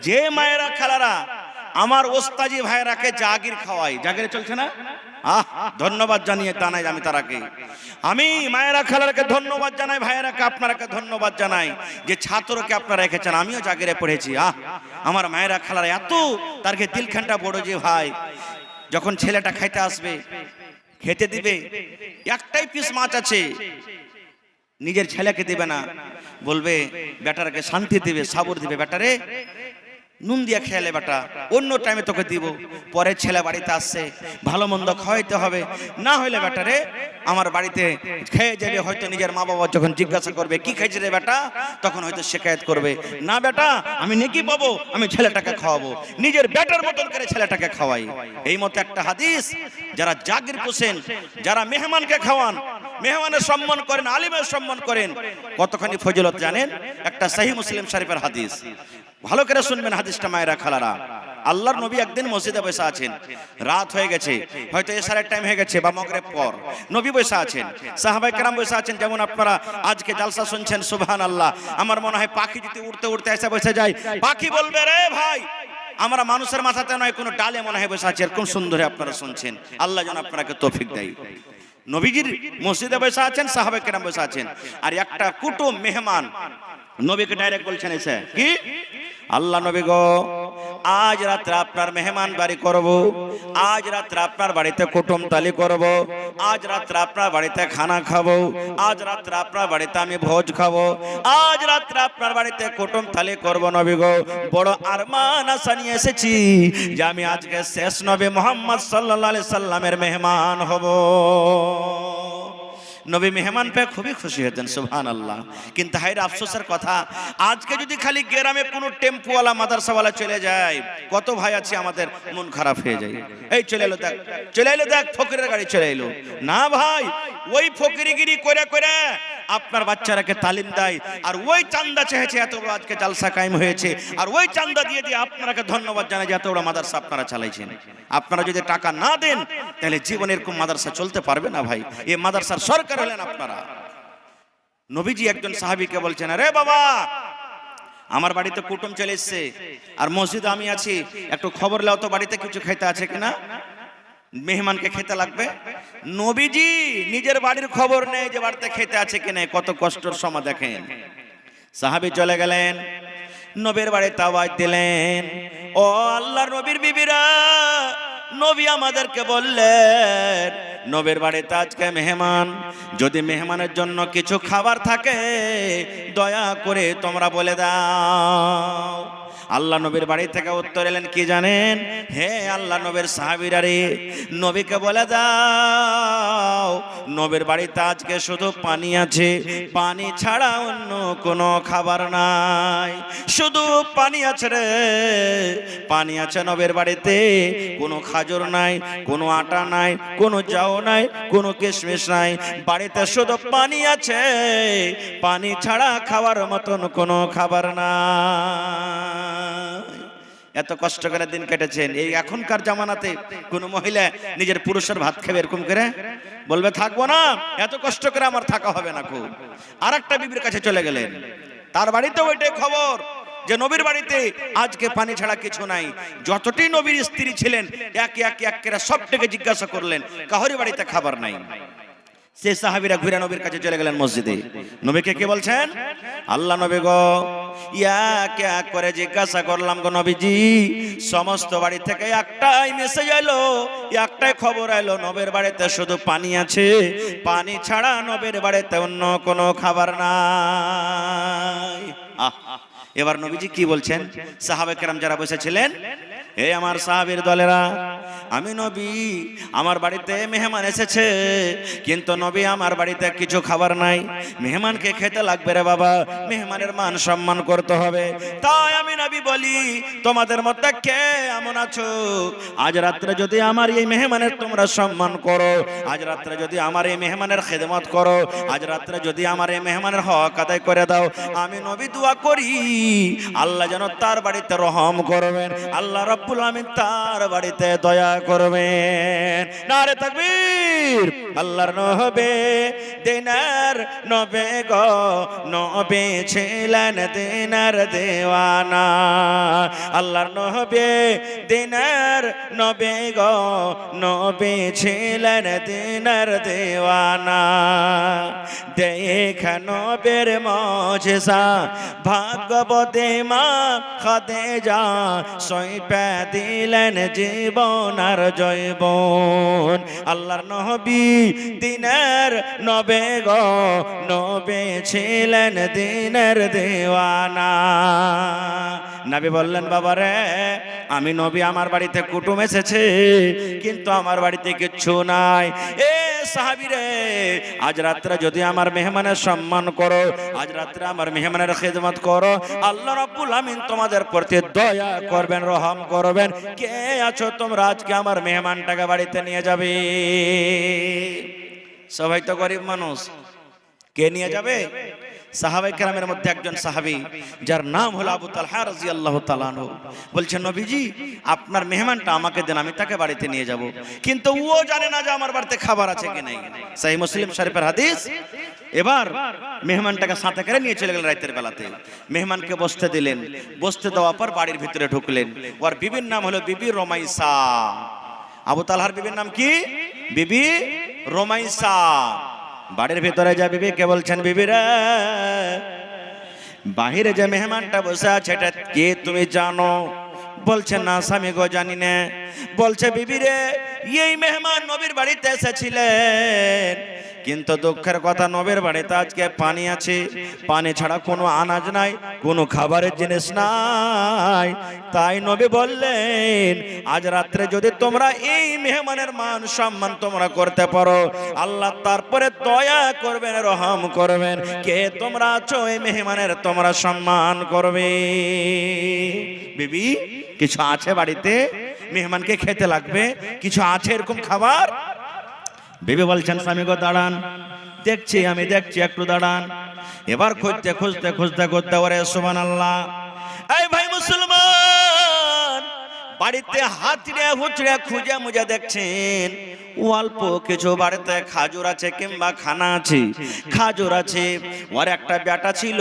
যে মায়েরা খালারা আমার ওস্তাজি ভাইরাকে জাগির খাওয়াই, জাগির চলছে না, ধন্যবাদ জানিয়ে জানাই আমি তারাকে, আমি মায়েরা খালারকে ধন্যবাদ জানাই, ভাইয়েরাকে আপনারাকে ধন্যবাদ জানাই যে ছাত্রকে আপনারা রেখেছেন। আমিও জাগিরে পড়েছি। আমার মায়েরা খালারা এত তারকে দিলখানটা বড় যে ভাই যখন ছেলেটা খাইতে আসবে, খেতে দিবে, একটাই পিস মাছ আছে, নিজের ছেলেকে দিবে না, বলবে বেটারকে শান্তি দিবে, সাবর দিবে, বেটারে নুন দিয়া খেয়ালে বেটা, অন্য টাইমে তোকে দিব, পরে ছেলে বাড়িতে আসছে ভালো মন্দ খাওয়াইতে হবে, না হইলে বেটারে আমার বাড়িতে খেয়ে যাবে, হয়তো নিজের মা বাবা যখন জিজ্ঞাসা করবে কি খাইছে রে বেটা, তখন হয়তো শিকায়ত করবে, না বেটা আমি নেকি পাবো, আমি ছেলেটাকে খাওয়াবো, নিজের বেটার মতন করে ছেলেটাকে খাওয়াই। এই মতো একটা হাদিস, যারা জাগির পোষেন, যারা মেহমানকে খাওয়ান, মেহমানের সম্মান করেন, আলিমের সম্মান করেন, কতখানি ফজিলত জানেন? একটা সহিহ মুসলিম শরীফের হাদিস, ভালো করে শুনবেন হাদিসটা মায়েরা খালারা। আল্লাহর নবী একদিন মসজিদে বসে আছেন, রাত হয়ে গেছে, হয়তো এশারের টাইম হয়ে গেছে বা মাগরিব পর, নবী বসে আছেন, সাহাবায়ে কেরাম বসে আছেন, যেমন আপনারা আজকে জালসা শুনছেন, সুবহানাল্লাহ। আমার মনে হয় পাখি যদি উড়তে উড়তে এসে বসে যায়, পাখি বলবে রে ভাই আমরা মানুষের মাথাতে নয় কোনো ডালে মনে হয় বসে আছে, এরকম সুন্দর আপনারা শুনছেন। আল্লাহ যেন আপনাকে তৌফিক দেয়। নবীজির মসজিদে বসে আছেন, সাহাবায়ে কেরাম বসে আছেন, আর একটা কুটুম মেহমান নবীকে ডাইরেক্ট বলছেন এসে, কি আল্লাহ নবী গো, আজ রাত্রে আপনার মেহমান বাড়ি করব, আজ রাত্রে আপনার বাড়িতে কুটুম তালি করব, আজ রাত্রে আপনার বাড়িতে খানা খাবো, আজ রাত্রে আপনার বাড়িতে আমি ভোজ খাবো, আজ রাত্রে আপনার বাড়িতে কুটুম তালি করব নবী গো, বড় আরমান আশা নিয়ে এসেছি যে আমি আজকে শেষ নবী মুহাম্মদ সাল্লাল্লাহু আলাইহি সাল্লামের মেহমান হব। নবী মেহমান পেয়ে খুবই খুশি হতেন, সুবহানাল্লাহ। কিন্তু হায়রে আফসোসের কথা, আজকে যদি খালি গ্রামে কোনো টেম্পোওয়ালা মাদ্রাসাওয়ালা চলে যায়, কত ভাই আছে আমাদের মন খারাপ হয়ে যায়, এই চলে এলো দেখ, চলে এলো দেখ, ফকিরের গাড়ি চলে এলো। না ভাই, ওই ফকিরিগিরি করে করে আপনার বাচ্চারাকে তালিম দেয়, আর ওই চান্দা চেয়েছে এত বড় আজকে জালসা কায়েম হয়েছে, আর ওই চান্দা দিয়ে দিয়ে আপনাকে ধন্যবাদ জানাই যে এত বড় মাদ্রাসা আপনারা চালাইছেন। আপনারা যদি টাকা না দেন তাহলে জীবনে এরকম মাদ্রাসা চলতে পারবে না ভাই, এই মাদ্রাসার সরকার হলেন আপনারা। নবীজি একজন সাহাবীকে বলছেন, আরে বাবা আমার বাড়িতে কুটুম চলে এসছে, আর মসজিদে আমি আছি, একটু খবর লাও তো বাড়িতে কিছু খাইতে আছে কিনা, মেহমানকে খেতে লাগবে। নবীজি নিজের বাড়ির খবর নেই যে বাড়িতে খেতে আছে কিনা, কত কষ্টের সময় দেখেন। সাহাবী চলে গেলেন, নবীর বাড়িতে আওয়াজ দিলেন, ও আল্লাহর নবীর বিবিরা, নবী আমাদেরকে বললেন নবীর বাড়িতে আজকে মেহমান, যদি মেহমানের জন্য কিছু খাবার থাকে দয়া করে তোমরা বলে দাও। আল্লাহ নবীর বাড়ি থেকে উত্তর এলেন কি জানেন? হে আল্লাহ নবীর সাহাবীরা রে, নবীকে বলে দাও নবীর বাড়িতে আজকে শুধু পানি আছে, পানি ছাড়া অন্য কোনো খাবার নাই, শুধু পানি আছে রে, পানি আছে নবীর বাড়িতে, কোনো খাজুর নাই, কোনো আটা নাই, কোনো জাও নাই, কোনো কিশমিশ নাই, বাড়িতে শুধু পানি আছে, পানি ছাড়া খাওয়ার মতন কোনো খাবার নাই। এত কষ্ট করে দিন কেটেছেন। এই এখনকার জামানাতে কোন মহিলা নিজের পুরুষের ভাত খাবে এরকম করে বলবে থাকবো না, এত কষ্ট করে আমার থাকা হবে না। খুব আর একটা বিবির কাছে চলে গেলেন, তার বাড়িতে ওইটাই খবর যে নবীর বাড়িতে আজকে পানি ছাড়া কিছু নাই। যতটি নবীর স্ত্রী ছিলেন একে একে একেরা সবটাকে জিজ্ঞাসা করলেন, কাহরি বাড়িতে খাবার নাই। সে সাহাবীরা ঘুরে নবীর কাছে চলে গেলেন মসজিদে। নবীকে কি বলছেন? আল্লাহ নবী গো, ইয়াকে এক করে জিজ্ঞাসা করলাম গো নবীজি, সমস্ত বাড়ি থেকে একটাই মেসেজ এলো, একটাই খবর এলো, নবীর বাড়িতে শুধু পানি আছে, পানি ছাড়া নবীর বাড়িতে অন্য কোনো খাবার নাই। এবার নবীজি কি বলছেন? সাহাবায়ে কেরাম যারা বসেছিলেন, হে আমার সাহাবীর দলেরা, আমি নবী, আমার বাড়িতে মেহমান এসেছে, কিন্তু নবী আমার বাড়িতে কিছু খাবার নাই, মেহমানকে খেতে লাগবে রে বাবা, মেহমানের মান সম্মান করতে হবে। তাই আমি নবী বলি, তোমাদের মধ্যে কে এমন আছো আজ রাত্রে যদি আমার এই মেহমানের তোমরা সম্মান করো, আজ রাত্রে যদি আমার এই মেহমানের খেদমত করো, আজ রাত্রে যদি আমার এই মেহমানের হক আদায় করে দাও, আমি নবী দোয়া করি আল্লাহ যেন তার বাড়িতে রহম করবেন, আল্লাহ রব্বুল আমিন তার বাড়িতে দয়া করবেন। নারে তাকবীর। আল্লাহর নবী দিনার নবী গো, নবী ছিলেন দিনার দেওয়ানা, আল্লাহর নবী দিনের নবী গো, নবী ছিলেন দিনের দেওয়ানা। দেখে নবীর মুজিজা ভাগ্যবতী মা খাদিজা, সইপে দিলেন জীবন আর জৈবন। আল্লাহর নবী দিনের নবী গো, নবী ছিলেন দিনের দেওয়ানা। নবী বললেন বাবারে আমি নবী, আমার বাড়িতে কুটুম এসেছে কিন্তু আমার বাড়িতে কিচ্ছু নাই। এ সাহাবী রে, আজ রাত্রে যদি আমার মেহমানের সম্মান করো, আজ রাত্রে আমার মেহমানের খিদমত করো, আল্লাহ রাব্বুল আমিন তোমাদের প্রতি দয়া করবেন, রহম করবেন। কে আছো তোমরা আজকে আমার মেহমানটাকে বাড়িতে নিয়ে যাবে? সবাই তো গরিব মানুষ, কে নিয়ে যাবে? সাহাবায়ে কেরামের মধ্যে একজন সাহাবী যার নাম হলো আবু তালহা রাদিয়াল্লাহু তাআলা আনহু বলছেন নবীজি আপনার মেহমানটা আমাকে দেন, আমি তাকে বাড়িতে নিয়ে যাব। কিন্তু ও জানে না যে আমার বাড়িতে খাবার আছে কি নাই। সহিহ মুসলিম শরীফের হাদিস। এবার মেহমানটাকে সাথে করে নিয়ে চলে গেলেন রাতের বেলাতে। মেহমানকে বসতে দিলেন, বসতে দেওয়ার পর বাড়ির ভিতরে ঢুকলেন। ওর বিবির নাম হলো বিবি রোমাইসা। আবু তালহার বিবির নাম কি? বিবি রোমাইসা। বাড়ির ভিতরে যা বিবিকে বলছেন বিবিরা বাহিরে যে মেহমানটা বসে আছে এটা কে তুমি জানো? বলছে না স্বামী গো জানি না। বলছে বিবিরে এই মেহমান নবীর বাড়িতে এসেছিলেন, কিন্তু দুঃখের কথা নবীর বাড়িতে আজকে পানি আছে, পানি ছাড়া কোনো আনাজ নাই, কোনো খাবারের জিনিস নাই। তাই নবী বললেন আজ রাত্রে যদি তোমরা এই মেহমানের মান সম্মান তোমরা করতে পারো, আল্লাহ তারপরে দয়া করবেন, রহম করবেন। কে তোমরা আছো এই মেহমানের তোমরা সম্মান করবে? বিবি কিছু আছে বাড়িতে, মেহমানকে খেতে লাগবে, কিছু আছে এরকম খাবার? বিবি বলছেন স্বামী গো দাঁড়ান, দেখছি আমি দেখছি, একটু দাঁড়ান। এবার খুঁজতে খুঁজতে খুঁজতে খুঁজতে ওরে সুবহানাল্লাহ। এই ভাই মুসলমান, বাড়িতে হাতড়ে হুচড়ে খুঁজে মুজে দেখছেন অল্প কিছু বাড়িতে খাজুর আছে কিংবা খানা আছে। খাজুর আছে। ওর একটা বেটা ছিল,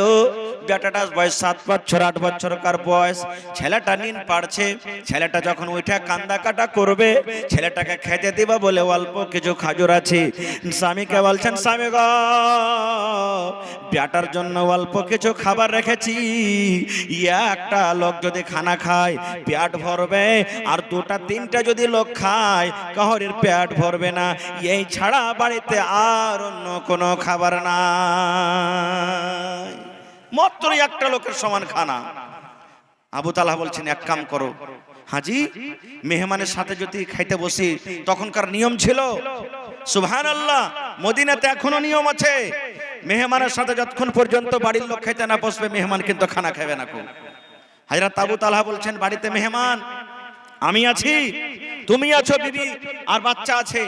বেটাটার বয়স 7 বছর 8 বছরকার বয়স। ছেলেটা নিন পারছে। ছেলেটা যখন উঠে কান্দা কাটা করবে, ছেলেটাকে খেতে দিবা বলে অল্প কিছু খাজুর আছে। স্বামীকে বলছেন স্বামী গো বেটার জন্য অল্প কিছু খাবার রেখেছি, একটা লোক যদি খানা খায় পেট ভরবে, আর 2টা 3টা যদি লোক খায় কাহরের পেট ভরবে না। এই ছাড়া বাড়িতে আর অন্য কোনো খাবার নাই, মাত্র একটা লোকের সমান খানা। আবু তালহা বলছেন এক কাম করো হাজি, মেহমানের সাথে যদি খাইতে বসি, তখনকার নিয়ম ছিল সুবহানাল্লাহ, মদিনাতে এখনো নিয়ম আছে, মেহমানের সাথে যতক্ষণ পর্যন্ত বাড়ির লোক খাইতে না বসবে মেহমান কিন্তু খানা খাবে না। হযরত আবু তালহা বলছেন বাড়িতে মেহমান আমি আছি, তুমি আছো, বিবি আর বাচ্চা আছে,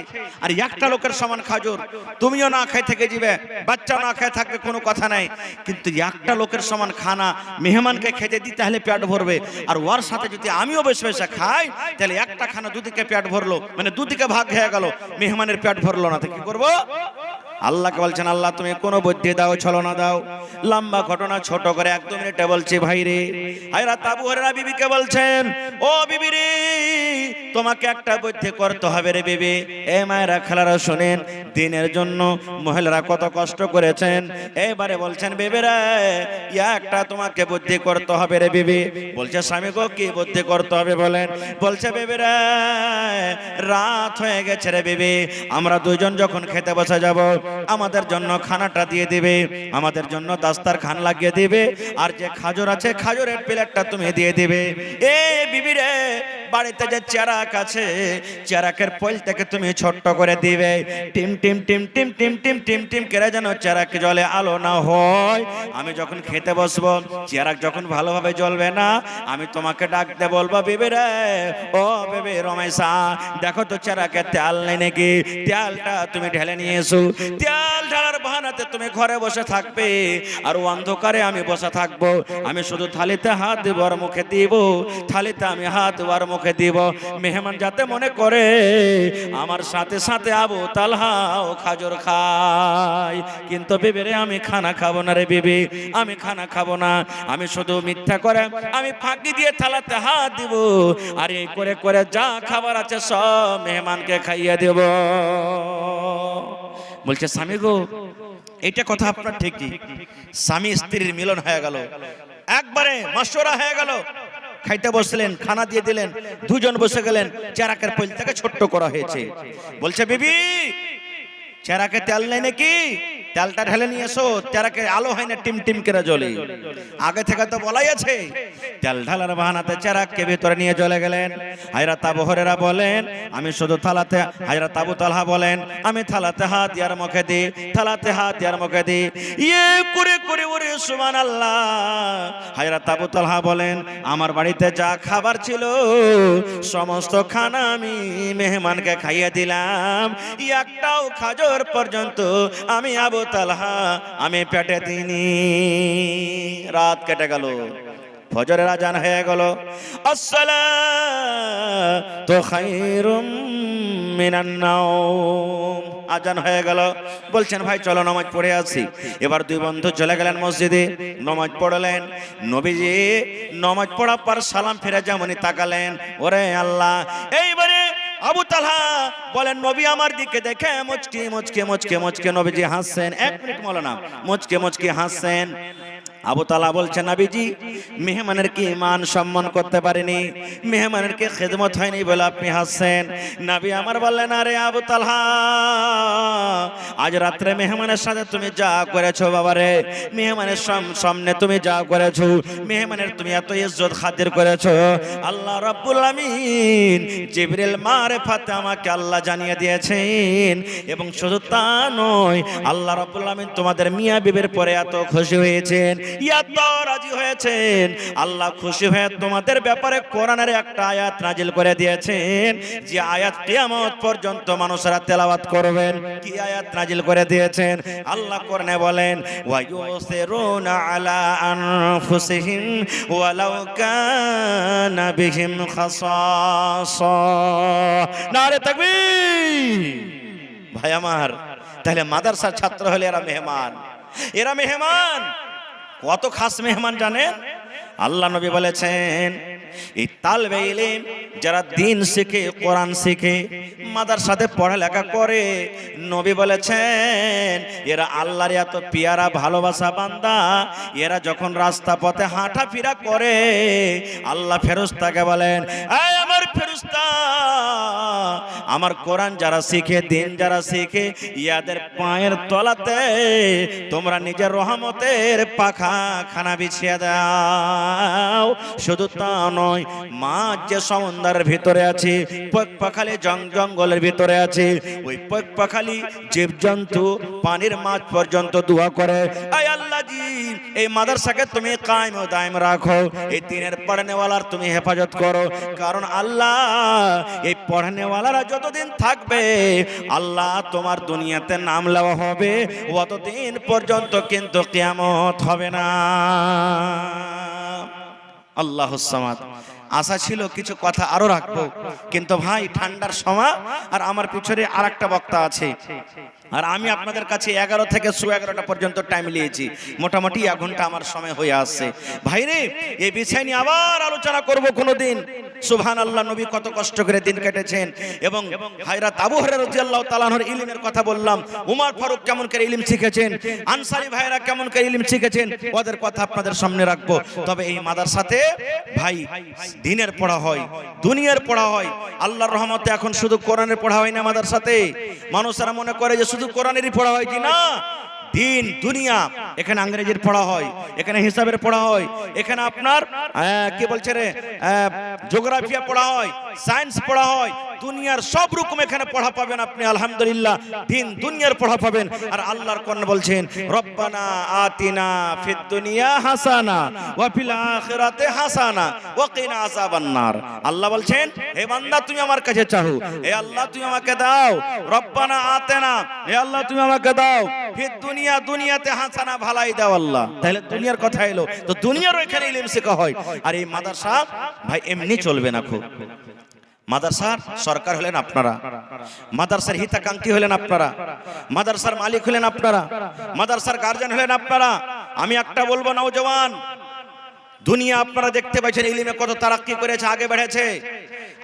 আর একটা লোকের সমান খাজুর, তুমিও না খাই থেকে যাবে, বাচ্চা না খায় থাকবে, কোনো কথা নাই, কিন্তু একটা লোকের সমান খানা মেহমানকে খেতে দিই তাহলে পেট ভরবে। আর ওর সাথে যদি আমিও বসে বসে খাই তাহলে একটা খানা দুদিকে পেট ভরলো, মানে দুদিকে ভাগ হয়ে গেল, মেহমানের পেট ভরলো না, তো কি করবো? আল্লাহকে বলছেন আল্লাহ তুমি কোনো বুদ্ধি দাও, ছলনা দাও। লম্বা ঘটনা ছোট করে 1-2 মিনিটে বলছি ভাই রে। হযরত আবু হুরায়রা বিবিকে বলছেন ও বিবি রে তোমাকে একটা বুদ্ধি করতে হবে রে বিবি। এ মায়েরা খালারা শুনেন, দিনের জন্য মহিলারা কত কষ্ট করেছেন। এবারে বলছেন বিবি রে একটা তোমাকে বুদ্ধি করতে হবে রে বিবি। বলছে স্বামী গো কি বুদ্ধি করতে হবে বলেন? বলছে বিবি রে রাত হয়ে গেছে রে বিবি, আমরা দুইজন যখন খেতে বসে যাব আমাদের জন্য খানাটা দিয়ে দিবে, আমাদের জন্য দাস্তারখান লাগিয়ে দিবে, আর যে খাজুর আছে খাজুরের প্লেটটা তুমি দিয়ে দিবে। এ বিবি রে বাড়িতে যে চেরাক আছে চেরাকের পলটাকে তুমি ছোট্ট করে দিবে, team team team team team team team team করে যেন চেরাক জলে আলো না হয়। আমি যখন খেতে বসবো চেরাক যখন ভালোভাবে জ্বলবে না, আমি তোমাকে ডাকতে বলবো বিবি রে ও বিবি রমেশা দেখো তো চেরাকে তেল নেই নাকি, তেলটা তুমি ঢেলে নিয়ে এসো। তেল ঢালার বাহানাতে তুমি ঘরে বসে থাকবে, আর অন্ধকারে আমি বসে থাকবো। আমি শুধু থালিতে হাত দিব আর মুখে দিব, থালিতে আমি হাত দিব আর মুখে মুখে দিব, মেহমান যাতে মনে করে আমার সাথে সাথে আবু তালহাও খাজর খায়। কিন্তু বিবি রে, আমি খানা খাবো না রে বিবি, আমি খানা খাবো না, আমি শুধু মিথ্যা করে আমি ফাঁকি দিয়ে থালাতে হাত দিব, আর এই করে করে যা খাবার আছে সব মেহমানকে খাইয়ে দেব। বলছে স্বামী গো, এটা কথা আপনার ঠিকই, স্বামী স্ত্রীর মিলন হয়ে গেল, একবারে মাশওয়ারা হয়ে গেল। খাইতে বসলেন, খানা দিয়ে দিলেন, দুজন বসে গেলেন, চেরাকের পৈলটাকে ছোট্ট করা হয়েছে। বলছে বিবি, চেরাকে তেল নেই নাকি, তেলটা ঢেলে নিয়ে এসো, চেরাকে আলো হয় না, টিম টিম করে জ্বলে। আগে থেকে তো বলাই আছে। তেল ঢালার বাহানাতে চেরাককে ভিতরে নিয়ে চলে গেলেন। হায়রাত আবু হুরায়রা বলেন, আমি শুধু থালাতে, হায়রাত আবু তালহা বলেন, আমি থালাতে হাত ইয়ার মুখে দিই, থালাতে হাত ইয়ার মুখে দিই, ইয়ে করে করে ওরে সুবহানাল্লাহ। হায়রাত আবু তালহা বলেন, আমার বাড়িতে যা খাবার ছিল সমস্ত খানা আমি মেহমানকে খাইয়ে দিলাম, একটাও খাজর পর্যন্ত আমি আবু তালহা আমি পেটে দিইনি। রাত কেটে গেল, ফজরের আজান হয়ে গেল, আসসালাতু খায়রুম মিনান নাওম, আজান হয়ে গেল। বলছেন ভাই চলো নামাজ পড়ে আসি। এবার দুই বন্ধু চলে গেলেন মসজিদে, নামাজ পড়লেন। নবীজি নামাজ পড়ার পর সালাম ফিরে যেমনই তাকালেন, ওরে আল্লাহ, এইবারে আবু তালহা বলেন, নবী আমার দিকে দেখে মুচকি মুচকি মুচকি মুচকি নবীজি হাসছেন। এক মিনিট মৌলানা, মুচকি মুচকি হাসছেন। আবু তালহা বলছেন, নবীজি মেহমানের কি মান সম্মান করতে পারেনি, মেহমানের কি খেদমত হয়নি বলে আপনি হাসছেন? নবী আমার বললেন, আরে আবু তালহা, আজ রাত্রে মেহমানের সাথে তুমি যা করেছো বাবারে, মেহমানের সামনে তুমি যা করেছো, মেহমানের তুমি এত ইজ্জত খাতির করেছো, আল্লাহ রাব্বুল আমিন জিবরিল মারফতে আমাকে আল্লাহ জানিয়ে দিয়েছেন। এবং শুধু তা নয়, আল্লাহ রাব্বুল আমিন তোমাদের মিয়া বিবির পরে এত খুশি হয়েছেন, এত রাজি হয়েছেন, আল্লাহ খুশি হয়ে তোমাদের ব্যাপারে কোরআনের একটা আয়াত নাজিল করে দিয়েছেন, যে আয়াত কিয়ামত পর্যন্ত মানুষরা তেলাওয়াত করবেন। কি আয়াত নাজিল করে দিয়েছেন? আল্লাহ কোরআনে বলেন, ওয়া ইউসিরুনা আলা আনফুসিহিম ওয়ালাউ কানা বিহিম খাসাসা। নারে তাকবীর। ভাই আমার, তাহলে মাদ্রাসার ছাত্র হলে এরা মেহমান, এরা মেহমান। কত খাস মেহমান জানেন? আল্লাহ নবী বলেছেন, এই তালবে ইলম যারা দিন শিখে, কোরআন শিখে, মাদ্রাসাতে পড়ালেখা করে, নবী বলেছেন এরা আল্লাহর এত পিয়ারা ভালোবাসা বান্দা, এরা যখন রাস্তা পথে হাঁটাফেরা করে, আল্লাহ ফেরেশতাকে বলেন, এই আমার ফেরেশতা, আমার কোরআন যারা শিখে, দিন যারা শিখে, ইয়াদের পায়ের তলাতে তোমরা নিজের রহমতের পাখা খানা বিছিয়ে দাও। শুধু তা নয়, মাছ যে সমুদ্রের ভিতরে আছে, পাখালি জঙ্গলের ভিতরে আছে, ওই পাখালি জীবজন্তু, পানির মাছ পর্যন্ত দোয়া করে, আয় আল্লাহ জি, এই মাদ্রাসাকে তুমি কায়েম ও দায়েম রাখো, এই দিনের পড়ানেওয়ালার তুমি হেফাজত করো। কারণ আল্লাহ, এই পড়ানেওয়ালারা যতদিন থাকবে, আল্লাহ তোমার দুনিয়াতে নাম লেওয়া হবে, অতদিন পর্যন্ত কিন্তু কিয়ামত হবে না। আল্লাহুস সামাদ। আশা ছিল কিছু কথা আরো রাখবো, কিন্তু ভাই ঠান্ডার সময়, আর আমার পিছনে আরেকটা বক্তা আছে, আর আমি আপনাদের কাছে 11 থেকে 11:15 পর্যন্ত টাইম নিয়েছি, মোটামুটি 1 ঘন্টা আমার সময় হয়ে আসছে। ভাইরে, এই বিষয় নিয়ে আবার আলোচনা করব কোনোদিন। সুবহানাল্লাহ, নবী কত কষ্ট করে দিন কেটেছেন, এবং হযরত আবু হুরায়রা রাদিয়াল্লাহু তাআলা আনহুর ইলমের কথা বললাম, উমর ফারুক কেমন করে ইলম শিখেছেন, আনসারী ভাইরা কেমন করে ইলম শিখেছেন, ওদের কথা আপনাদের সামনে রাখবো। তবে এই মাদ্রাসাতে ভাই দিনের পড়া হয়, দুনিয়ার পড়া হয়। আল্লাহর রহমতে এখন শুধু কোরআনের পড়া হয় না মাদ্রাসাতে। মানুষরা মনে করে যে শুধু কোরআনেরই পড়া হয়, কি না, দিন দুনিয়া। এখানে ইংরেজির পড়া হয়, এখানে হিসাবের পড়া হয়, এখানে আপনার কি বলছে রে, জিওগ্রাফিয়া পড়া হয়, সায়েন্স পড়া হয়, দুনিয়ার সব রকম এখানে পড়া পাবেন আপনি আলহামদুলিল্লাহ, দিন দুনিয়ার পড়া পাবেন। আর আল্লাহর কোরআন বলছেন রব্বানা আতিনা ফিদ দুনিয়া হাসানা ওয়া ফিল আখিরাতি হাসানা ওয়া কিনা আযাবান নার। আল্লাহ বলছেন হে বান্দা তুমি আমার কাছে চাও, হে আল্লাহ তুমি আমাকে দাও, রব্বানা আতিনা, হে আল্লাহ তুমি আমাকে দাও ফিদ দুনিয়া, দুনিয়াতে হাসানা ভালাই দাও আল্লাহ। তাহলে দুনিয়ার কথা এলো, তো দুনিয়ারও এখানে ইলম শেখা হয়। আর এই মাদ্রাসা ভাই এমনি চলবে না। খুব মাদ্রাসার সরকার হলেন আপনারা, মাদ্রাসার হিতাকাঙ্ক্ষী হলেন আপনারা, মাদ্রাসার মালিক হলেন আপনারা, মাদ্রাসার গার্জিয়ান হলেন আপনারা। আমি একটা বলবো নওজওয়ান, দুনিয়া আপনারা দেখতে পাচ্ছেন ইলমে কত তারাক্কি করেছে, আগে বেড়েছে।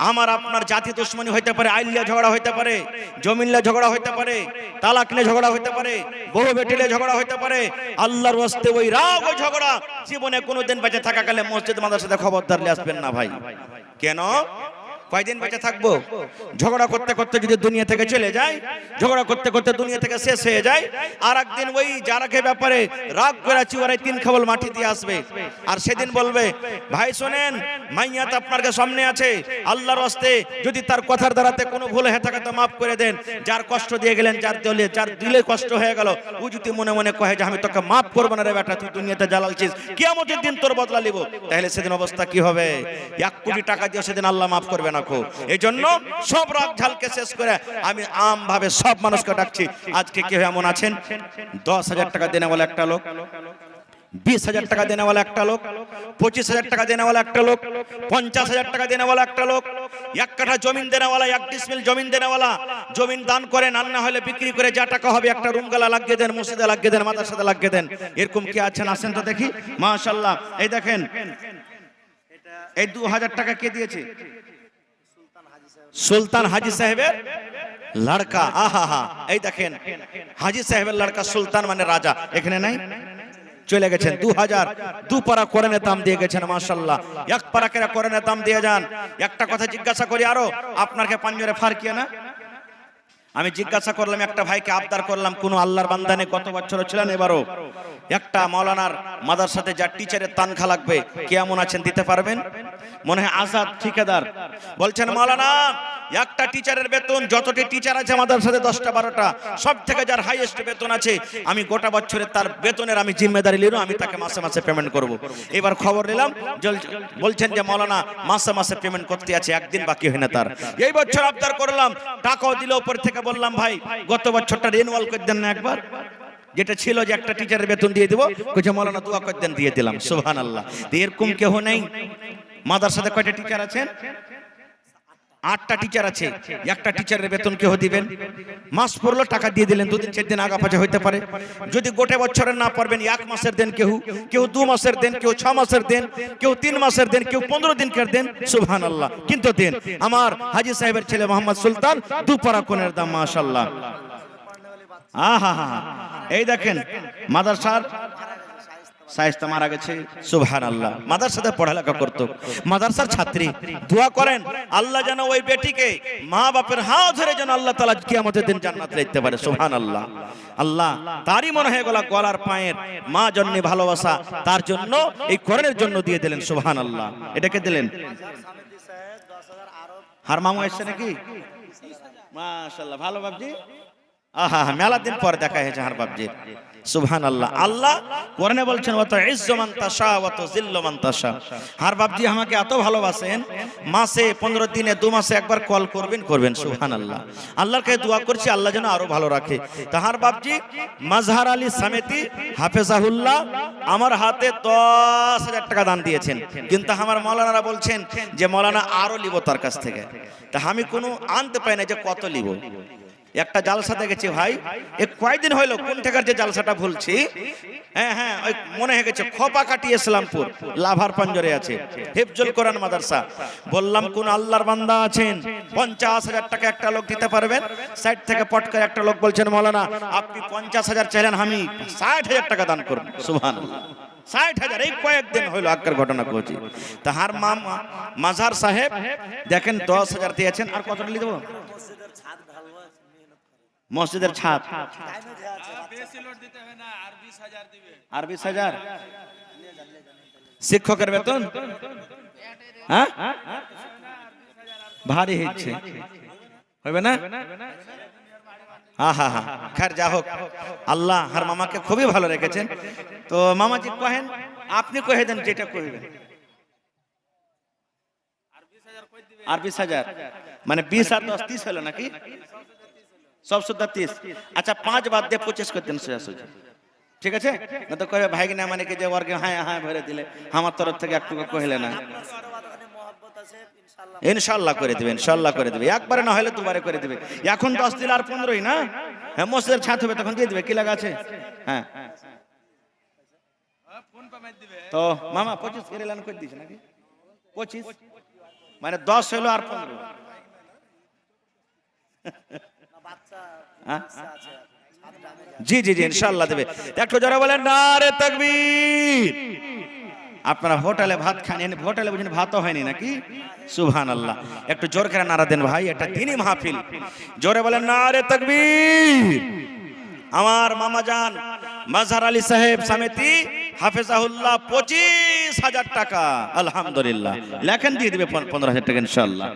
আমার আপনার জাতি দুশ্মনী হইতে পারে, আইলিয়া ঝগড়া হইতে পারে, জমিনলে ঝগড়া হইতে পারে, তালাক নিয়ে ঝগড়া হইতে পারে, বহু বেটিলে ঝগড়া হইতে পারে। আল্লাহর ওয়াস্তে ওই রাগ ওই ঝগড়া জীবনে কোনোদিন বেঁচে থাকাকালে মসজিদ মাদ্রাসাতে খবরদার নিয়ে আসবেন না ভাই। কেন? কয়দিন বেঁচে থাকবো? ঝগড়া করতে করতে যদি দুনিয়া থেকে চলে যায়, ঝগড়া করতে করতে দুনিয়া থেকে শেষ হয়ে যায়, আর একদিন ওই যারাকে ব্যাপারে রাগ করে চিওয়ারে তিন খাবল মাটি দিয়ে আসবে, আর সেদিন বলবে ভাই শোনেন মাইয়াত আপনার সামনে আছে, আল্লাহর রাস্তে যদি তার কথার দ্বারাতে কোনো ভুল হয়ে থাকে তো মাফ করে দেন। যার কষ্ট দিয়ে গেলেন, যার দিলে কষ্ট হয়ে গেল, ও যদি মনে মনে কহে যে আমি তোকে মাফ করবো না রে বেটা, তুই দুনিয়াতে জ্বালালছিস, কিয়ামতের দিন তোর বদলা নিব, তাহলে সেদিন অবস্থা কি হবে? 1 কোটি টাকা দিয়ে সেদিন আল্লাহ মাফ করবে না। এই জন্য সব রাগ ঝালকে শেষ করে আমি আম ভাবে সব মানুষকে ডাকছি, আজকে কেউ এমন আছেন 10,000 টাকা দেনেওয়ালা একটা লোক, 20,000 টাকা দেনেওয়ালা একটা লোক, 25,000 টাকা দেনেওয়ালা একটা লোক, 50,000 টাকা দেনেওয়ালা একটা লোক, 1 কাঠা জমিন দেনেওয়ালা, 1 ডিসমিল জমিন দেনেওয়ালা, জমিন দান করেন, আর না হলে বিক্রি করে যা টাকা হবে একটা রুম গালা লাগিয়ে দেন, মসজিদে লাগিয়ে দেন, মাদ্রাসাতে লাগিয়ে দেন। এরকম কি আছেন? আসেন তো দেখি। মাশাআল্লাহ। এই দেখেন এই 2,000 টাকা কে দিয়েছে? সুলতান হাজি সাহেবের লড়কা। আহা হা, এই দেখেন হাজি সাহেবের লড়কা সুলতান মানে রাজা, এখানে নাই, চলে গেছেন। 2,000 2 পারা কোরআনের দাম দিয়ে গেছেন। মাশাআল্লাহ। 1 পারা করে কোরআনের দাম দিয়ে যান। একটা কথা জিজ্ঞাসা করি, আরো আপনাকে পাঞ্জরে ফারকিয়া না? আমি জিজ্ঞাসা করলাম একটা ভাইকে, আবদার করলাম কোন আল্লাহর বান্দা নেই, গত বছর ছিলেন, এবারও একটা মাওলানার মাদ্রাসাতে যা টিচারের তানখা লাগবে, কেমন আছেন, দিতে পারবেন? মনে হয় আজাদ ঠিকাদার বলছেন মাওলানা একটা টিচারের বেতন, যতটি টিচার আছে মাদ্রাসাতে 10টা 12টা, সব থেকে যার হাইয়েস্ট বেতন আছে, আমি গোটা বছরে তার বেতনের আমি জিম্মেদারি নিলাম, আমি তাকে মাসে মাসে পেমেন্ট করব। এবার খবর নিলাম বলছেন যে মাওলানা মাসে মাসে পেমেন্ট করতে আছে, একদিন বাকি হয় না তার। এই বছর আবদার করলাম, টাকাও দিল, উপর থেকে বললাম ভাই গত বছরটা রিনিউয়াল করে দেন না একবার, যেটা ছিল যে একটা টিচারের বেতন দিয়ে দিব, কইছে মাওলানা দোয়া করে দেন, দিয়ে দিলাম। সুবহানাল্লাহ। এরকম কেউ নেই? মাদ্রাসাতে কয়টা টিচার আছেন? 8টা টিচার আছে, একটা টিচারের বেতন কেউ দিবেন? মাস পড়লো টাকা দিয়ে দিলেন, 2 দিন 4 দিন আগা পাঁচা হইতে পারে। যদি গোটে বছরের না পারবেন, 1 মাসের দেন, কেউ 2 মাসের দেন, কেউ 6 মাসের দেন, কেউ 3 মাসের দেন, কেউ 15 দিনকার দেন। সুবহানাল্লাহ। কিন্তু দেন। আমার হাজি সাহেবের ছেলে মোহাম্মদ সুলতান 2 পারা কোনের দাম। মাশাআল্লাহ। আহা হা, এই দেখেন মাদ্রাসার সাইজটা মারা গেছে। সুবহানাল্লাহ। মাদ্রাসাতে পড়ালেখা করতো, মাদ্রাসার ছাত্রী। দোয়া করেন আল্লাহ যেন ওই বেটিকে মা বাপের হাত ধরে যেন আল্লাহ তাআলা কিয়ামতের দিন জান্নাতে নিতে পারে। সুবহানাল্লাহ। আল্লাহ তারই মনে হয়ে গেল গলার পায়ের মা জন্য ভালোবাসা, তার জন্য এই কোরআনের জন্য দিয়ে দিলেন। সুবহানাল্লাহ। এটাকে দিলেন। হার মামু এসেছে নাকি? মাশাআল্লাহ। ভালো বাপজি। আহা, মেলা দিন পর দেখা হয়েছে হার বাপজি। সুবহানাল্লাহ। আল্লাহ কোরআনে বলছেন ওয়া তুইজ্জু মান তাশা ওয়া তুযিল্লু মান তাশা। হার বাপজি আমাকে এত ভালোবাসেন, মাসে 15 দিনে 2 মাসে একবার কল করবেন। সুবহানাল্লাহ। আল্লাহর কাছে দোয়া করছি আল্লাহ যেন আরো ভালো রাখে। তাহার বাপজি মাজহার আলী সামেতি হাফেজাহুল্লাহ আমার হাতে 10,000 টাকা দান দিয়েছেন, কিন্তু আমার মাওলানারা বলছেন যে মাওলানা আরো লিব তার কাছ থেকে। তা আমি কোনো আনতে পাই না যে কত লিব। একটা জালসাতে গেছি ভাই, কয়েকদিন হইলো, কোন টাকার যে জালসাটা ভুলছি, হ্যাঁ ওই মনে হয়ে গেছে, খোপাকাটি ইসলামপুর লাভার পাঞ্জরে আছে হিফজুল কোরআন মাদ্রাসা। বললাম কোন আল্লাহর বান্দা আছেন 50,000 টাকা একটা লোক দিতে পারবেন? সাইড থেকে পট করে একটা লোক বলছেন মাওলানা আপনি 50,000 চাইলেন, আমি 60,000 টাকা দান করব। সুবহানাল্লাহ। 60,000 এই কয়েকদিন হইলো আগের ঘটনা কইছি। তাহার মাজার সাহেব দেখেন 10,000 দিয়েছেন। আর কত টাকা দেব? মসজিদের ছাদ আর 20,000 শিক্ষকের বেতন। হ্যাঁ ভারী হচ্ছে, হবে না? হা হা, খैर যা হোক, আল্লাহ আর মামাকে খুবই ভালো রেখেছেন। তো মামাজি কহেন, আপনি কহে দেন যেটা কইবেন। আর 20,000 মানে 20 আর 10 30 হলো নাকি? সব সুদ্ধা 30। আচ্ছা 5 বাদ দিয়ে 25 করে দেন সোজা। ঠিক আছে? না তো কহে ভাই না মানে কি যে ওরকে হ্যাঁ হ্যাঁ ভরে দিলে আমার তরফ থেকে একটু কইলে না। ইনশাআল্লাহ করে দিবেন, ইনশাআল্লাহ করে দিবে। একবারে না হলে দুবারে করে দিবে। এখন 10 দিলে আর 15ই না? হ্যাঁ মসজিদের ছাত হবে তখন দিয়ে দিবে, কি লাগা আছে? হ্যাঁ তো মামা 25 করে এলান করে দিয়েছে নাকি? 25 মানে 10 হলো আর 15। জি জি জি ইনশাআল্লাহ দেবে। একটু যারা বলেন নারে তাকবীর। আপনারা হোটেলে ভাত খান, হোটেলে বুঝেন ভাতও হয়নি নাকি? সুবহানাল্লাহ। একটু জোর করে নারা দেন ভাই, এটা দ্বীনি মাহফিল। জোরে বলেন নারে তাকবীর। আমার মামা জান মাজহার আলী সাহেব সমিতি হাফেজাহুল্লাহ 25,000 টাকা আলহামদুলিল্লাহ লেখেন, দিয়ে দিবে 15,000 টাকা ইনশাআল্লাহ।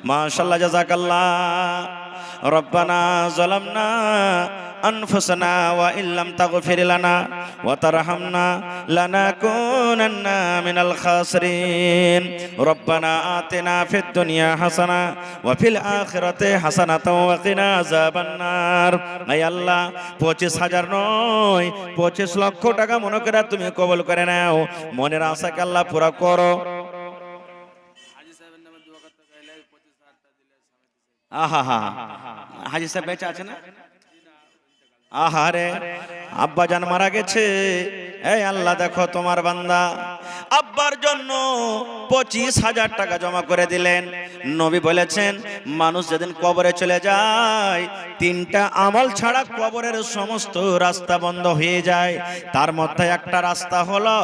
মাশাআল্লাহ জাযাকাল্লাহ। রব্বানা যালামনা আনফুসানা ওয়া ইল্লাম তাগফির লানা ওয়া তারহামনা লানাকুনান্না মিনাল খাসিরিন। রব্বানা আতিনা ফিদ দুনিয়া হাসানা ওয়া ফিল আখিরাতি হাসানাতাও ওয়া কিনা আযাবান নার। আয় আল্লাহ 25,000 নয় 25 লক্ষ টাকা মনে করে তুমি কবুল করে নাও। মনের আশাকে আল্লাহ পুরা করো। আহা হা, হাজি সাহেব বেঁচে আছে না? আহারে আব্বা জান মারা গেছে। এই আল্লাহ দেখো তোমার বান্দা আব্বার জন্য 25,000 টাকা জমা করে দিলেন। নবী বলেছেন মানুষ যেদিন কবরে চলে যায় 3টা আমল ছাড়া কবরের সমস্ত রাস্তা বন্ধ হয়ে যায়। তার মধ্যে একটা রাস্তা হলো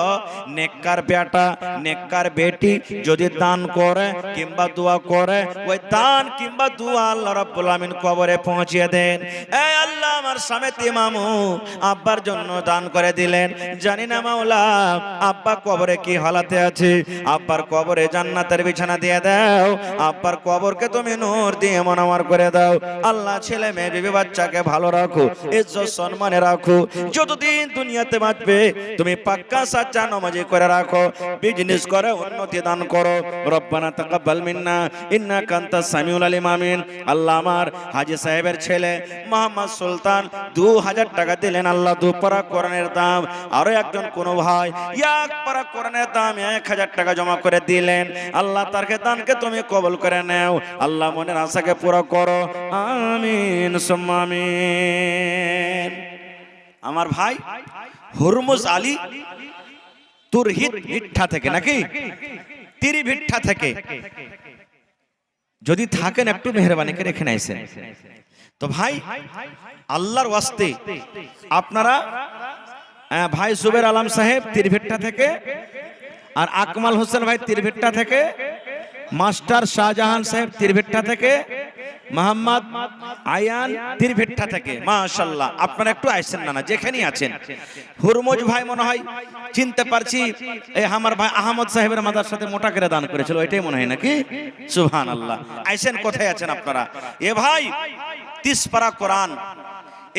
নেককার বেটা নেককার বেটি যদি দান করে কিংবা দোয়া করে, ওই দান কিংবা দোয়া আল্লাহ রাব্বুল আমিন কবরে পৌঁছিয়ে দেন। এই আল্লাহ আমার সামেত ইমামু আব্বার জন্য দান করে দিলেন। জানি না মাওলা আব্বা কবরে কি হালাতে আছে, আব্বার কবরে জান্নাতের বিছানা দিয়ে দাও, আব্বার কবরকে তুমি নূর দিয়ে মনোয়ার করে দাও। আল্লাহ ছেলে মেয়ে বিবি বাচ্চাকে ভালো রাখো, ইজ্জত সম্মানে রাখো, যতদিন দুনিয়াতে বাঁচবে তুমি পাক্কা সাচ্চা নামাজি করে রাখো, বিজনেস করে উন্নতি দান করো। রব্বানা তাকাব্বাল মিন্না ইন্নাকা আনতাস সামিউল আলিম আমিন। আল্লাহ আমার হাজী সাহেবের ছেলে মোহাম্মদ সুলতান 2,000 টাকা দিলেন। আল্লাহ 2 পারা কোরআনের দাম। আরো একজন কোন ভাই 1 পারা কোরআনের দাম 1,000 টাকা জমা করে দিলেন। আল্লাহ তার দানকে তুমি কবুল করে নাও। আল্লাহ মনের আশাকে পুরো করো, আমিন সুম্মা আমিন। আমার ভাই হুরমুজ আলী তুরহিত ভিট্টা থেকে নাকি তিরি ভিট্টা থেকে যদি থাকেন একটু মেহরবানি করে এখানে আইসেন। তো ভাই আল্লাহর ওয়াস্তে আপনারা ভাই জুবের আলম সাহেব তিরভিট্টা থেকে, আর আকমাল হোসেন ভাই তিরভিট্টা থেকে, মাস্টার শাহজাহান সাহেব তিরভিট্টা থেকে, মোহাম্মদ আয়ান তিরভিট্টা থেকে। মাশাআল্লাহ আপনারা একটু আইসেন না যেখানেই আছেন। হুরমুজ ভাই মনে হয় চিনতে পারছি, এই আমার ভাই আহমদ সাহেবের মাদ্রাসাতে মোটা করে দান করেছিল, এটাই মনে হয় নাকি? সুবহানাল্লাহ। আইসেন কোথায় আছেন আপনারা? এ ভাই 30 পারা কোরআন,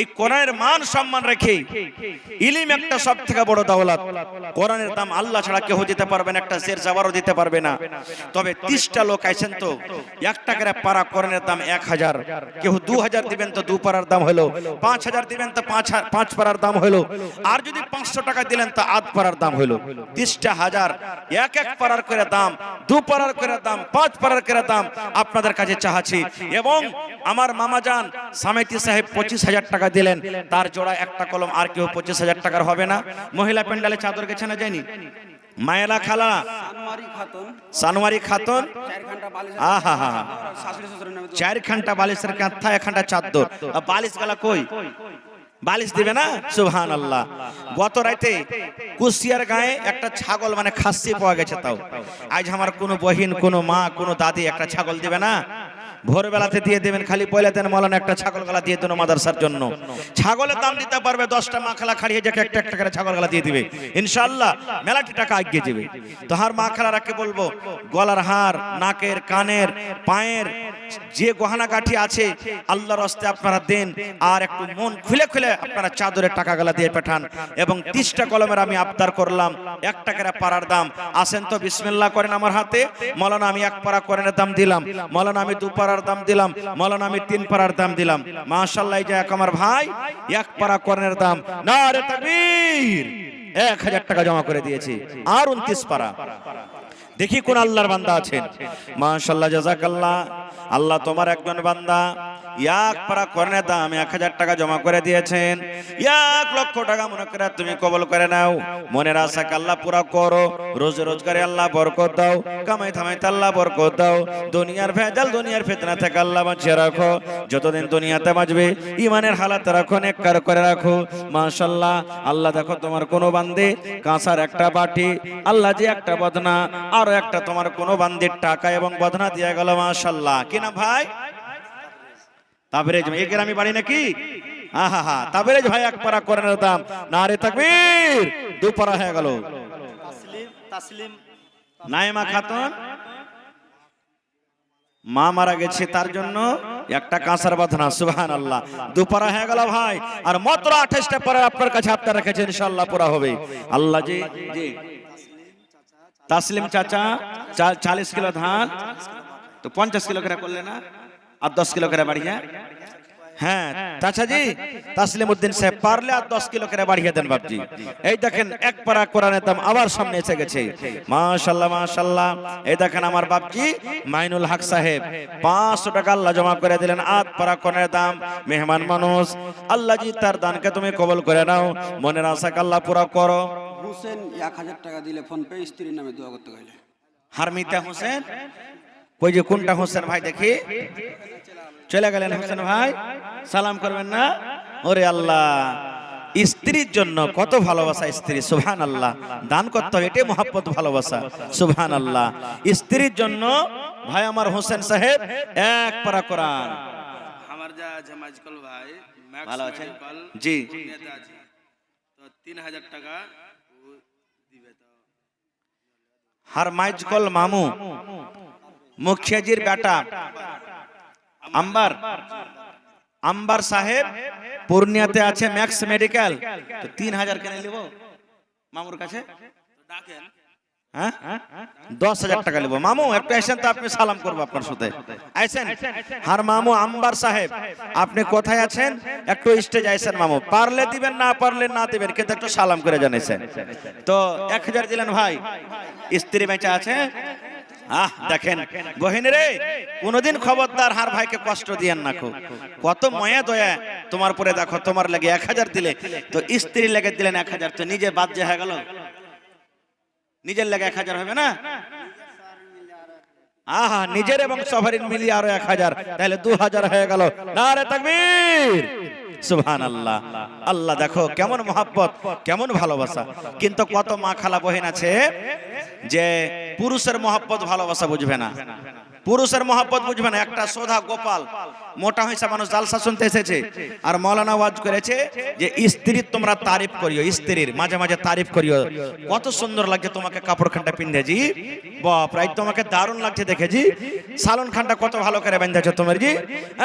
এই কোরআনের মান সম্মান রেখে ইলম একটা সবথেকে বড় দৌলত। কোরআনের দাম আল্লাহ ছাড়া কেউ দিতে পারবে না, একটা জের জাবারও দিতে পারবে না। তবে 30টা লোক আইছেন তো 1 টাকার পারা কোরআনের দাম 1,000, কেউ 2,000 দিবেন তো 2 পারার দাম হলো, 5,000 দিবেন তো 5 পারার দাম হলো, আর যদি 500 টাকা দিলেন তো 8 পারার দাম হলো। 30টা হাজার 1 পারার করে দাম, 2 পারার করে দাম, 5 পারার করে দাম আপনাদের কাছে চাহাছি। এবং আমার মামা জান সামেতি সাহেব 25,000 টাকা দিলেন, তার জোড়া একটা কলম আর কেউ 25,000 টাকার হবে না। মহিলা প্যান্ডালে চাদর গেছে না যায়নি? মায়েলা খালা সানোয়ারি খাতুন 4 ঘন্টা বালিশের কাঁথা 1 ঘন্টা চাদর, বালিশ গালা কই বালিশ দিবে না? সুবহানাল্লাহ। গত রাতে কুশিয়ার গায়ে একটা ছাগল মানে খাসি পাওয়া গেছে, তাও আজ আমার কোনো বহিন কোনো মা কোনো দাদি একটা ছাগল দিবে না? ভোরবেলাতে দিয়ে দেবেন, খালি পয়লা দেন মৌলানা একটা ছাগল গলা দিয়ে দেন মাদ্রাসার জন্য। ছাগলের দাম দিতে পারবে 10টা মাখালা খাড়িয়ে যাকে একটা একটা করে ছাগল গলা দিয়ে দিবে, ইনশাআল্লাহ মেলাটি টাকা এগিয়ে যাবে। তো হার মাখালারাকে বলবো গলার হার, নাকের, কানের, পায়ের যে গহনা কাঠি আছে আল্লাহর রাস্তে আপনারা দেন, আর একটু মন খুলে খুলে আপনারা চাদরের টাকা গলা দিয়ে পাঠান। এবং 30টা কলমের আমি আবদার করলাম, 1 টাকার পাড়ার দাম। আসেন তো বিসমিল্লাহ করেন আমার হাতে। মৌলানা আমি 1 পাড়া করেনের দাম দিলাম, মৌলানা আমি 2 পাড়ার দাম দিলাম, মৌলানা আমি 3 পাড়ার দাম দিলাম। মাশাআল্লাহ, এই যে আমার ভাই 1 পাড়া করেনের দাম, নারে তাকবীর, 1000 টাকা জমা করে দিয়েছি। আর 29 পাড়া দেখি কোন আল্লাহর বান্দা আছেন। মাশাআল্লাহ, জাযাকাল্লাহ। আল্লাহ তোমার একজন বান্দা 1 পারা কর্নের দাম 1000 টাকা জমা করে দিয়েছেন। 1 লক্ষ টাকা মনে করে তুমি কবল করে নাও। মনের আশাকে আল্লাহ পুরা করো, রোজে রোজগারে আল্লাহ বরকত দাও, কামাই থামাইতে আল্লাহ বরকত দাও, দুনিয়ার ভেজাল দুনিয়ার ফিতনা থেকে আল্লাহ বাঁচিয়ে রাখো। যতদিন দুনিয়াতে বাঁচবে ইমানের হালাতে রাখো, নেককার করে রাখো। মাশাআল্লাহ, আল্লাহ দেখো তোমার কোন বান্দে কাঁসার একটা বাটি, আল্লাহ যে একটা বদনা, আরো একটা তোমার কোন বান্দির টাকা এবং বদনা দিয়ে গেল। মাশাআল্লাহ, কি না ভাই? তাবরেজ এই গ্রামে বাড়ি নাকি? আহা হা, তাবরেজ ভাই 1 পারা করেনের দাম, নারে তাকবীর, 2 পারা হয়ে গেল। তাসলিম নাইমা খাতুন মা মারা গেছে, তার জন্য একটা কাঁসার বাঁধনা। সুবহানাল্লাহ, 2 পারা হয়ে গেল ভাই। আর মাত্র 28টা পারা আপনার কাছে আপনারা রেখেছেন, ইনশাআল্লাহ পুরা হবে। আল্লাহ জি জি। তাসলিম চাচা 40 কিলো ধান, তো 50 কিলো করে করলে না, আর 10 কিলো করে বাড়িয়ে। হ্যাঁ চাচা জি, তাসলিম উদ্দিন সাহেব পারলে আর 10 কিলো করে বাড়িয়ে দেন বাপজি। এই দেখেন 1 পারা কোরআনের দাম আবার সামনে এসে গেছে। মাশাআল্লাহ মাশাআল্লাহ। এই দেখেন আমার বাপজি মাইনুল হক সাহেব 500 টাকা আল্লাহ জমা করে দিলেন। 8 পারা কোরআনের দাম, মেহমান মানুষ, আল্লাহ জি তার দানকে তুমি কবুল করে নাও, মনের আশাকে আল্লাহ পুরা করো। হোসেন 1000 টাকা দিলে ফোন পে স্ত্রীর নামে দোয়া করতে গেলে। হারমিতা হোসেন কই যে কোনটা হোসেন ভাই দেখি? চলে গেলেন হোসেন ভাই, সালাম করবেন না? ওরে আল্লাহ, স্ত্রীর জন্য কত ভালোবাসা স্ত্রী। সুবহানাল্লাহ, দান করতে হবে, এটাই মহব্বত, ভালোবাসা। সুবহানাল্লাহ, স্ত্রীর জন্য ভাই আমার হোসেন সাহেব 1 পারা কোরআন। আমার যা আছে মাইজকল ভাই, ভালো আছেন জি? তো 3000 টাকা দিবে। তো হার মাইজকল মামু মুখিয়াজির বেটা আম্বার সাহেব পূর্ণিয়াতে আছে ম্যাক্স মেডিকেল, তো 3000 কেন নিব মামুর কাছে? ডাকেন, হ্যাঁ 10,000 টাকা নিব। মামু একটু আসেন তো, আপনি সালাম করবো আপনার সাথে। আইসেন হার মামু আম্বার সাহেব, আপনি কোথায় আছেন? একটু স্টেজ আইসেন মামু, পারলে দিবেন, না পারলে না দিবেন, কিন্তু একটু সালাম করে জানাইছেন। তো 1000 দিলেন ভাই, স্ত্রী বেঁচে আছে। দেখেন বহিন রে, কোনদিন খবরদার হার ভাইকে কষ্ট দিয়েন না। কত মায়া দয়া তোমার পরে, দেখো তোমার লাগে 1000 দিলে, তো স্ত্রী লেগে দিলেন 1000, তো নিজে বাদ যে হয়ে গেল, নিজের লাগে 1000 হবে না? আহা, নিজের এবং সবারই মিলিয়ে আরো 1000, তাহলে 2000 হয়ে গেল। নারে তাকবীর, সুবহানাল্লাহ। আল্লাহ দেখো কেমন মহব্বত, কেমন ভালোবাসা। কিন্তু কত মা খালা বহিন আছে যে পুরুষের মহব্বত ভালোবাসা বুঝবে না, পুরুষের মহব্বত বুঝবে না। একটা সোধা গোপাল মোটা হয়েছে মানুষ জালসা শুনতে এসেছে, আর মৌলানা ওয়াজ করেছে যে স্ত্রীর তোমরা তারিফ করিও, স্ত্রীর মাঝে মাঝে তারিফ করিও। কত সুন্দর লাগছে তোমাকে কাপড় খানটা পিন্ধে জি, বাপ রে তোমাকে দারুণ লাগছে দেখে জি। সালন খানটা কত ভালো করে বেঁধেছো তোমার জি।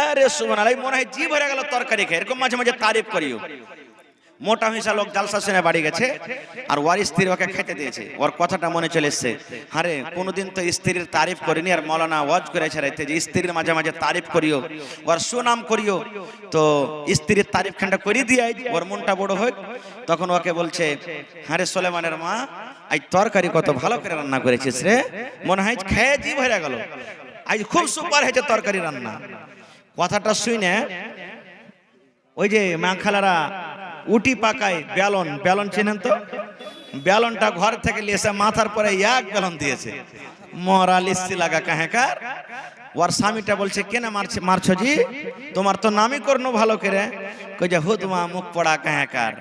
আরে সুবহানাল্লাহ, মনে হয় জি ভরে গেল তরকারি খেয়ে। এরকম মাঝে মাঝে তারিফ করিও। মোটা হিসা লোক জালসা শুনে বাড়ি গেছে, আর ওর স্ত্রী ওকে খেতে দিয়েছে। ওর কথাটা মনে চলে এসছে, আরে কোনোদিন তো স্ত্রীর তারিফ করিনি, আর মৌলানা ওয়াজ করেছে রাইতে যে স্ত্রীর মাঝে মাঝে তারিফ করিও, ওর সুনাম করিও। তো স্ত্রীর তারিফ খানটা করি দিয়ে ওর মনটা বড় হোক। তখন ওকে বলছে, আরে সুলেমানের মা, আজ তরকারি কত ভালো করে রান্না করেছিস রে, মনে হয় খেয়ে জি ভরে গেল, আজ খুব সুপার হয়েছে তরকারি রান্না। কথাটা শুনে ওই যে মাখালারা উটি পাকায় বেলন, বেলন চেনেন তো? বেলনটা ঘর থেকে লিয়েছে, মাথার পরে 1 বেলন দিয়েছে। মরা লিস্তি লাগা কাহেকার, ওর স্বামীটা বলছে কেন মারছো জি, তোমার তো নামই করনো ভালো করে। কই যে হুদমা মুখ পড়া কাহাকার,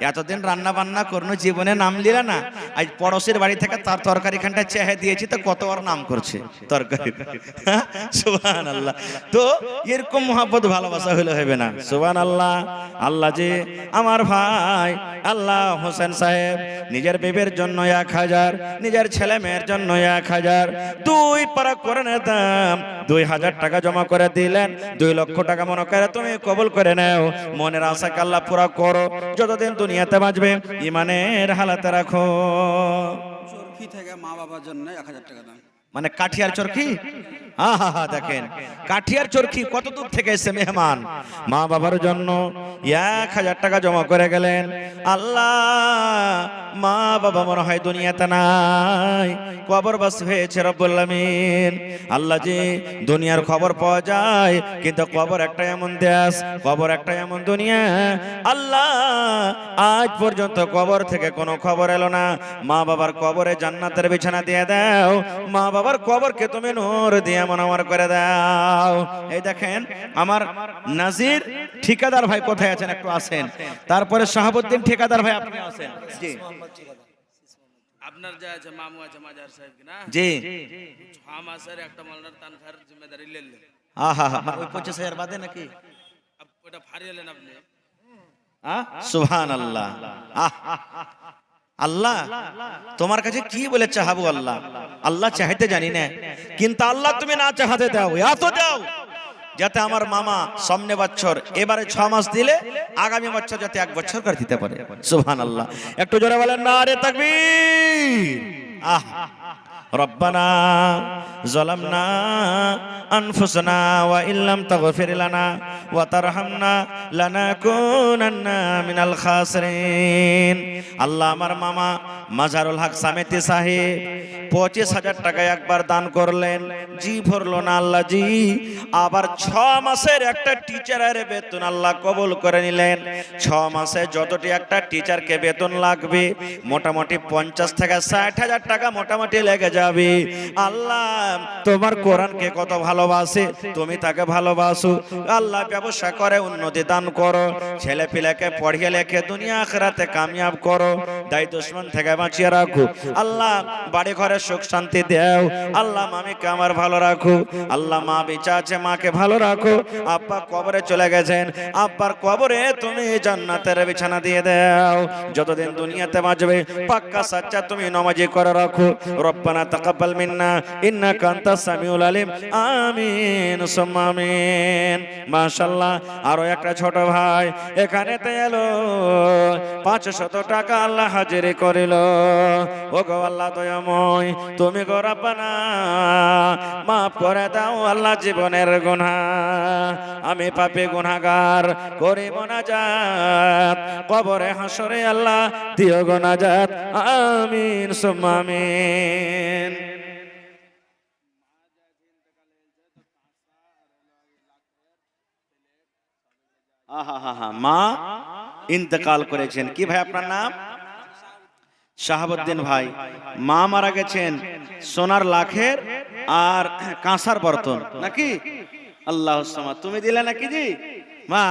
এতদিন রান্না বান্না করনো জীবনে নাম লিলা না, আজ পড়োশের বাড়ি থেকে তার তরকারি খানটা চেহে দিয়েছি তো কত ওর নাম করছে তরকারি। সুবহানাল্লাহ। তো এরকম মহব্বত ভালোবাসা হলে হবে না। সুবহানাল্লাহ। আল্লাহ যে আমার ভাই আল্লাহ হোসেন সাহেব নিজের বিবির জন্য 1000, নিজের ছেলে মেয়ের জন্য 1000, 2 পারা কোরআনের দাম 2000 টাকা জমা করে দিলেন। 2 লক্ষ টাকা মনে করে তুমি কবুল করে নাও। মনের আশাকে আল্লাহ পুরা করো, যতদিন দুনিয়াতে বাঁচবে ইমানের হালাতে রাখো। চরকি থেকে মা বাবার জন্য 1000 টাকা দাম। মানে কাঠিয়ার চরকি, দেখেন কাঠিয়ার চরকি কত দূর থেকে এসে মেহমান, মা বাবার জন্য 1000 টাকা জমা করে গেলেন। আল্লাহ মা বাবা মনে হয় দুনিয়াতে নাই, কবরবাসী হয়েছে রব্বুল আলামিন। আল্লাহ জি দুনিয়ার খবর পাওয়া যায়, কিন্তু কবর একটা এমন দেশ, কবর একটা এমন দুনিয়া। আল্লাহ আজ পর্যন্ত কবর থেকে কোনো খবর এলো না। মা বাবার কবরে জান্নাতের বিছানা দিয়ে দাও, মা বাবার কবরকে তুমি নূর দিয়ে মনোয়ার করে দাও। এই দেখেন আমার নাজির ঠিকাদার ভাই কোথায় আছেন, একটু আসেন। তারপরে শাহাবুদ্দিন ঠিকাদার ভাই আপনি আসেন। জি আপনার যা আছে মামু আছে মাজার সাহেব কি না, জি 6 মাসের একটা মালদার তানখার জিম্মেদারি নিলেন। ওই 25,000 বাদে নাকি? ওটা ফারিয়েলেন আপনি। সুবহানাল্লাহ। আল্লাহ তোমার কাছে কি বলে চাহাবো আল্লাহ, আল্লাহ চাইতে জানি না, কিন্তু আল্লাহ তুমি না চাহাতে দাও, এত দাও যাতে আমার মামা সামনে বছর এবারে 6 মাস দিলে আগামী বছর যাতে 1 বছর করে দিতে পারে। সুবহানাল্লাহ। একটু জোরে বলেন নারে তাকবীর। রব্বানা যালামনা আনফুসানা ওয়া ইল্লাম তাগফির লানা ওয়া তারহামনা লানাকুনান্না মিনাল খাসিরিন। আল্লাহ আমার মামা মাজারুল হক সামেতি সাহেব 25,000 টাকা একবার দান করলেন, জি ভরলো না আল্লাহ জি। আবার 6 মাসের একটা টিচারের বেতন আল্লাহ কবুল করে নিলেন। 6 মাসে যতটি একটা টিচারকে বেতন লাগবে মোটামুটি 50 থেকে 60,000 টাকা মোটামুটি লেগে যাবে। আল্লাহ তোমার কোরআনকে কত ভালোবাসে, তুমি তাকে ভালোবাসো। আল্লাহ ব্যবসা করে উন্নতি দান করো, ছেলে পিলাকে পড়িয়ে লেখে দুনিয়া আখিরাতে কামিয়াব করো, দায় দুশমন থেকে বাঁচিয়ে রাখো। আল্লাহ বাড়ি ঘরে সুখ শান্তি দাও। আল্লাহ মামিকে আমার ভালো রাখো। আল্লাহ মা বেঁচে আছে, মাকে ভালো রাখো। আব্বা কবরে চলে গেছেন, আব্বার কবরে তুমি জান্নাতের বিছানা দিয়ে দাও। যতদিন দুনিয়াতে বাঁচবে পাক্কা সাচ্চা তুমি নামাজি করে রাখো। রব্বানা তাকাব্বাল মিন্না ইন্নাকা আনতাস সামিউল আলিম। আমিন সুম্মা আমিন। মাশাআল্লাহ। আরো একটা ছোট ভাই এখানেতে এলো, 500 টাকা আল্লাহ হাজিরি করিল। ও গো আল্লাহ দয়াময়, তুমি গো রব্বানা মাফ করে দাও আল্লাহ জীবনের গুনাহ। আমি পাপী গুনাহগার করি মোনাজাত, কবরে হাসরে আল্লাহ দিও গো নাজাত। আমিন সুম্মা আমিন। মা ইন্তেকাল করেছেন। কি ভাই আপনার নাম? শাহাবুদ্দিন ভাই। মা মারা গেছেন সোনার লাখের আর কাঁসার বর্তন নাকি? আল্লাহ তুমি দিলে নাকি জি? মা